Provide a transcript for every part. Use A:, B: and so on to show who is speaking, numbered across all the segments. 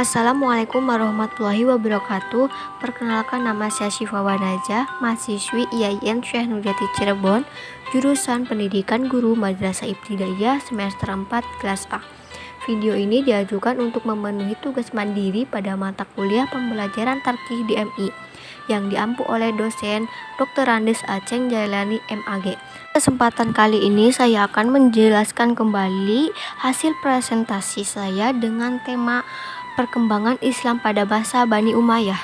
A: Assalamualaikum warahmatullahi wabarakatuh. Perkenalkan, nama saya Syifa Najah, mahasiswi IAIN Syekh Nurjati Cirebon, jurusan Pendidikan Guru Madrasah Ibtidaiyah semester 4 kelas A. Video ini diajukan untuk memenuhi tugas mandiri pada mata kuliah pembelajaran Tarkih di MI yang diampu oleh dosen Dr. Andes Aceng Jailani MAG. Kesempatan kali ini saya akan menjelaskan kembali hasil presentasi saya dengan tema perkembangan Islam pada masa Bani Umayyah.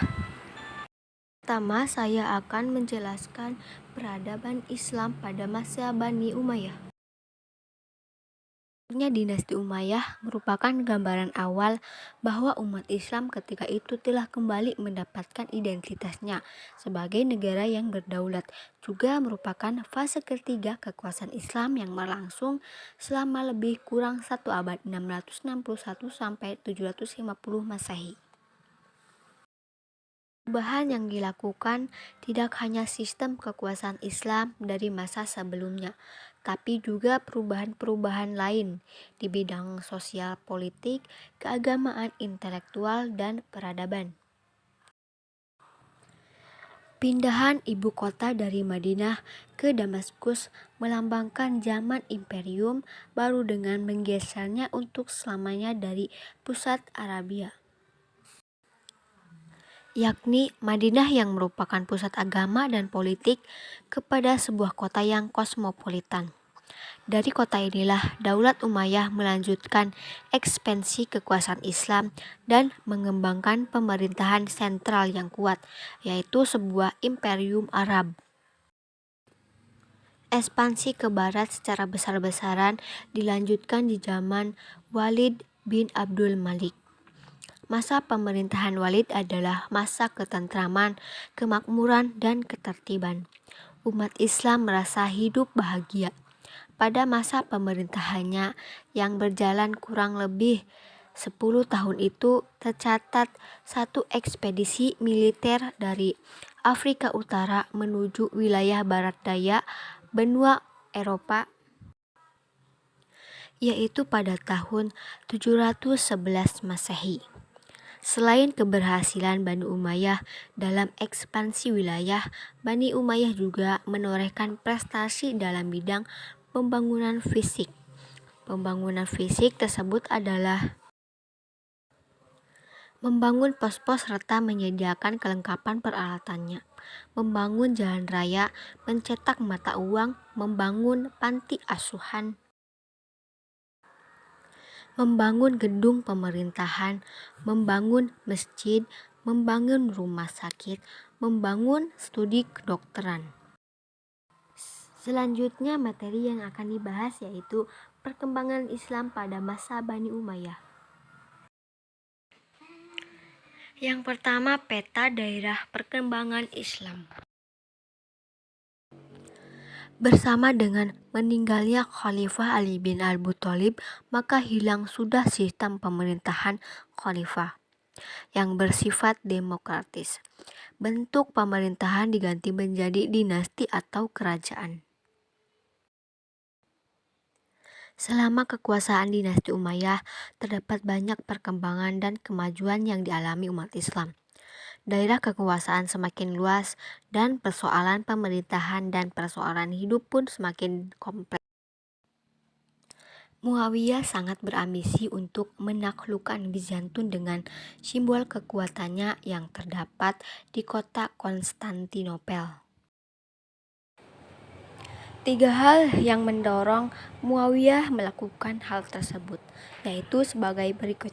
A: Pertama, saya akan menjelaskan peradaban Islam pada masa Bani Umayyah. Dinasti Umayyah merupakan gambaran awal bahwa umat Islam ketika itu telah kembali mendapatkan identitasnya sebagai negara yang berdaulat. Juga merupakan fase ketiga kekuasaan Islam yang berlangsung selama lebih kurang 1 abad 661 sampai 750 Masehi. Perubahan yang dilakukan tidak hanya sistem kekuasaan Islam dari masa sebelumnya, tapi juga perubahan-perubahan lain di bidang sosial, politik, keagamaan, intelektual, dan peradaban. Pindahan ibu kota dari Madinah ke Damaskus melambangkan zaman imperium baru dengan menggesernya untuk selamanya dari pusat Arabia, yakni Madinah yang merupakan pusat agama dan politik, kepada sebuah kota yang kosmopolitan. Dari kota inilah Daulat Umayyah melanjutkan ekspansi kekuasaan Islam dan mengembangkan pemerintahan sentral yang kuat, yaitu sebuah imperium Arab. Ekspansi ke barat secara besar-besaran dilanjutkan di zaman Walid bin Abdul Malik. Masa pemerintahan Walid adalah masa ketentraman, kemakmuran, dan ketertiban. Umat Islam merasa hidup bahagia. Pada masa pemerintahannya yang berjalan kurang lebih 10 tahun itu, tercatat satu ekspedisi militer dari Afrika Utara menuju wilayah barat daya benua Eropa, yaitu pada tahun 711 Masehi. Selain keberhasilan Bani Umayyah dalam ekspansi wilayah, Bani Umayyah juga menorehkan prestasi dalam bidang pembangunan fisik. Pembangunan fisik tersebut adalah membangun pos-pos serta menyediakan kelengkapan peralatannya, membangun jalan raya, mencetak mata uang, membangun panti asuhan, membangun gedung pemerintahan, membangun masjid, membangun rumah sakit, membangun studi kedokteran. Selanjutnya materi yang akan dibahas yaitu perkembangan Islam pada masa Bani Umayyah. Yang pertama, peta daerah perkembangan Islam. Bersama dengan meninggalnya Khalifah Ali bin Abi Thalib, maka hilang sudah sistem pemerintahan khalifah yang bersifat demokratis. Bentuk pemerintahan diganti menjadi dinasti atau kerajaan. Selama kekuasaan dinasti Umayyah, terdapat banyak perkembangan dan kemajuan yang dialami umat Islam. Daerah kekuasaan semakin luas dan persoalan pemerintahan dan persoalan hidup pun semakin kompleks. Muawiyah sangat berambisi untuk menaklukkan Bizantun dengan simbol kekuatannya yang terdapat di kota Konstantinopel. 3 hal yang mendorong Muawiyah melakukan hal tersebut, yaitu sebagai berikut.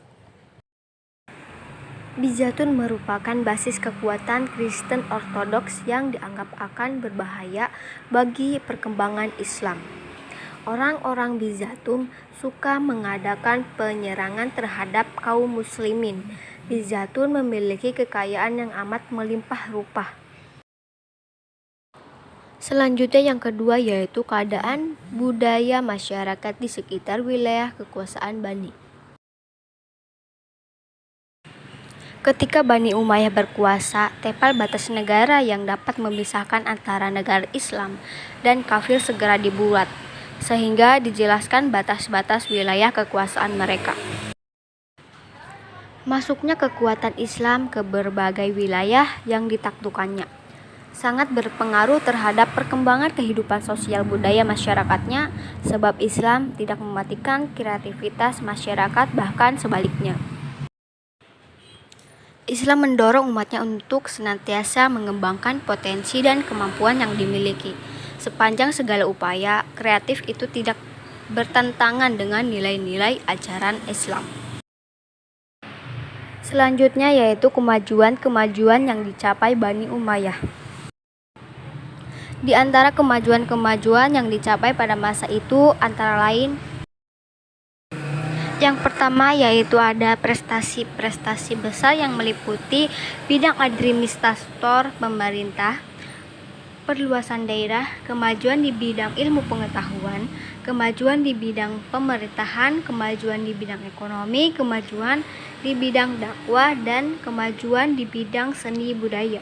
A: Bizantun merupakan basis kekuatan Kristen Ortodoks yang dianggap akan berbahaya bagi perkembangan Islam. Orang-orang Bizantun suka mengadakan penyerangan terhadap kaum muslimin. Bizantun memiliki kekayaan yang amat melimpah ruah. Selanjutnya yang kedua yaitu keadaan budaya masyarakat di sekitar wilayah kekuasaan Bani. Ketika Bani Umayyah berkuasa, tepal batas negara yang dapat memisahkan antara negara Islam dan kafir segera dibuat, sehingga dijelaskan batas-batas wilayah kekuasaan mereka. Masuknya kekuatan Islam ke berbagai wilayah yang ditaklukkannya sangat berpengaruh terhadap perkembangan kehidupan sosial budaya masyarakatnya, sebab Islam tidak mematikan kreativitas masyarakat, bahkan sebaliknya. Islam mendorong umatnya untuk senantiasa mengembangkan potensi dan kemampuan yang dimiliki. Sepanjang segala upaya, kreatif itu tidak bertentangan dengan nilai-nilai ajaran Islam. Selanjutnya yaitu kemajuan-kemajuan yang dicapai Bani Umayyah. Di antara kemajuan-kemajuan yang dicapai pada masa itu antara lain, yang pertama yaitu ada prestasi-prestasi besar yang meliputi bidang administrator pemerintah, perluasan daerah, kemajuan di bidang ilmu pengetahuan, kemajuan di bidang pemerintahan, kemajuan di bidang ekonomi, kemajuan di bidang dakwah, dan kemajuan di bidang seni budaya.